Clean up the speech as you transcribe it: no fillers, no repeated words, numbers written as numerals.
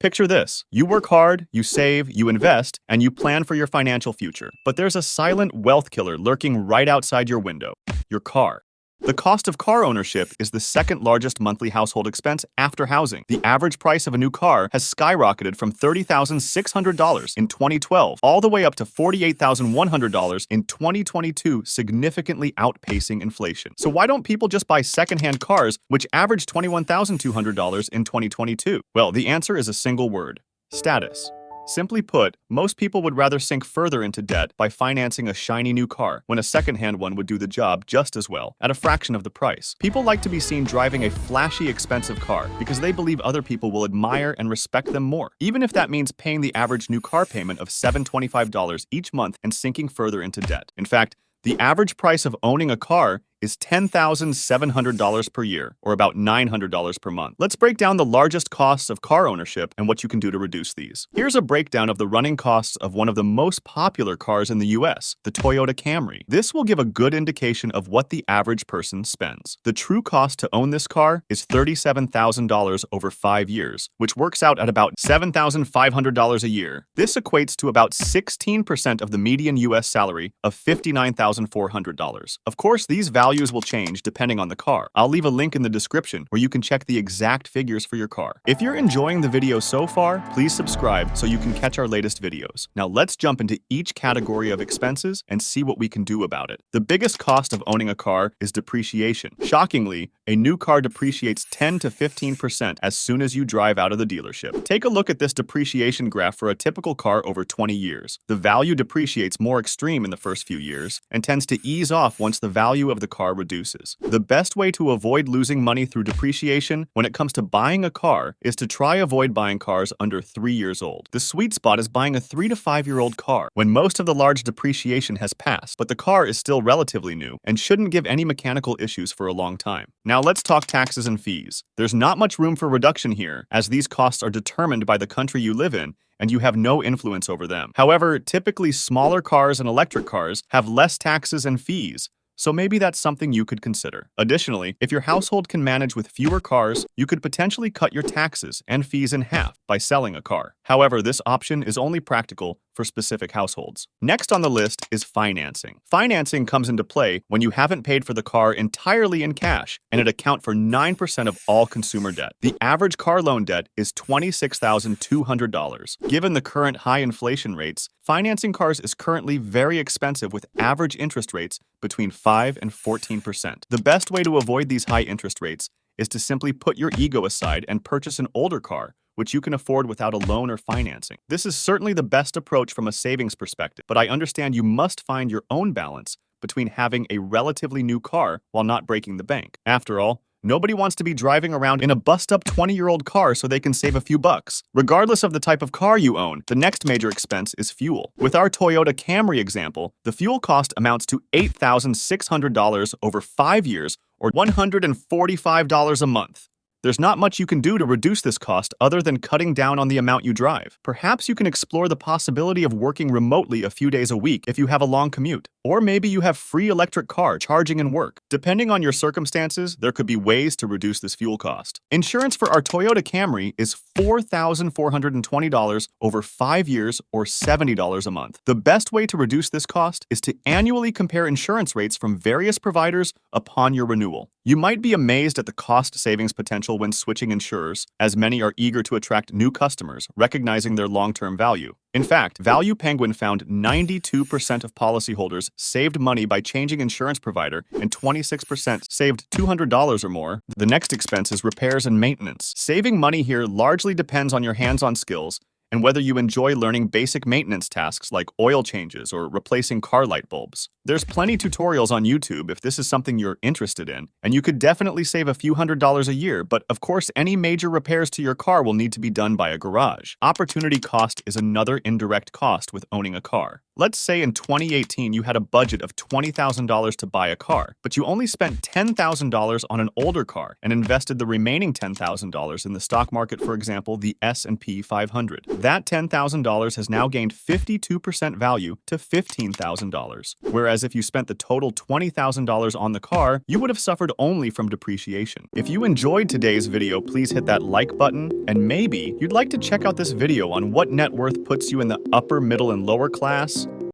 Picture this. You work hard, you save, you invest, and you plan for your financial future. But there's a silent wealth killer lurking right outside your window: your car. The cost of car ownership is the second largest monthly household expense after housing. The average price of a new car has skyrocketed from $30,600 in 2012 all the way up to $48,100 in 2022, significantly outpacing inflation. So why don't people just buy secondhand cars, which averaged $21,200 in 2022? Well, the answer is a single word: status. Simply put, most people would rather sink further into debt by financing a shiny new car when a secondhand one would do the job just as well, at a fraction of the price. People like to be seen driving a flashy, expensive car because they believe other people will admire and respect them more, even if that means paying the average new car payment of $725 each month and sinking further into debt. In fact, the average price of owning a car is $10,700 per year, or about $900 per month. Let's break down the largest costs of car ownership and what you can do to reduce these. Here's a breakdown of the running costs of one of the most popular cars in the US, the Toyota Camry. This will give a good indication of what the average person spends. The true cost to own this car is $37,000 over 5 years, which works out at about $7,500 a year. This equates to about 16% of the median US salary of $59,400. Of course, these values will change depending on the car. I'll leave a link in the description where you can check the exact figures for your car. If you're enjoying the video so far, please subscribe so you can catch our latest videos. Now let's jump into each category of expenses and see what we can do about it. The biggest cost of owning a car is depreciation. Shockingly, a new car depreciates 10 to 15% as soon as you drive out of the dealership. Take a look at this depreciation graph for a typical car over 20 years. The value depreciates more extreme in the first few years and tends to ease off once the value of the car reduces. The best way to avoid losing money through depreciation when it comes to buying a car is to try avoid buying cars under 3 years old. The sweet spot is buying a 3 to 5 year old car when most of the large depreciation has passed, but the car is still relatively new and shouldn't give any mechanical issues for a long time. Now let's talk taxes and fees. There's not much room for reduction here, as these costs are determined by the country you live in and you have no influence over them. However, typically smaller cars and electric cars have less taxes and fees, so maybe that's something you could consider. Additionally, if your household can manage with fewer cars, you could potentially cut your taxes and fees in half by selling a car. However, this option is only practical for specific households. Next on the list is financing. Financing comes into play when you haven't paid for the car entirely in cash, and it accounts for 9% of all consumer debt. The average car loan debt is $26,200. Given the current high inflation rates, financing cars is currently very expensive with average interest rates between 5 and 14%. The best way to avoid these high interest rates is to simply put your ego aside and purchase an older car, which you can afford without a loan or financing. This is certainly the best approach from a savings perspective, but I understand you must find your own balance between having a relatively new car while not breaking the bank. After all, nobody wants to be driving around in a bust-up 20-year-old car so they can save a few bucks. Regardless of the type of car you own, the next major expense is fuel. With our Toyota Camry example, the fuel cost amounts to $8,600 over 5 years, or $145 a month. There's not much you can do to reduce this cost other than cutting down on the amount you drive. Perhaps you can explore the possibility of working remotely a few days a week if you have a long commute. Or maybe you have free electric car charging in work. Depending on your circumstances, there could be ways to reduce this fuel cost. Insurance for our Toyota Camry is $4,420 over 5 years, or $70 a month. The best way to reduce this cost is to annually compare insurance rates from various providers upon your renewal. You might be amazed at the cost savings potential when switching insurers, as many are eager to attract new customers, recognizing their long-term value. In fact, Value Penguin found 92% of policyholders saved money by changing insurance provider, and 26% saved $200 or more. The next expense is repairs and maintenance. Saving money here largely depends on your hands-on skills and whether you enjoy learning basic maintenance tasks like oil changes or replacing car light bulbs. There's plenty tutorials on YouTube if this is something you're interested in, and you could definitely save a few $100s a year, but of course any major repairs to your car will need to be done by a garage. Opportunity cost is another indirect cost with owning a car. Let's say in 2018 you had a budget of $20,000 to buy a car, but you only spent $10,000 on an older car and invested the remaining $10,000 in the stock market, for example, the S&P 500. That $10,000 has now gained 52% value to $15,000. Whereas if you spent the total $20,000 on the car, you would have suffered only from depreciation. If you enjoyed today's video, please hit that like button, and maybe you'd like to check out this video on what net worth puts you in the upper, middle, and lower class.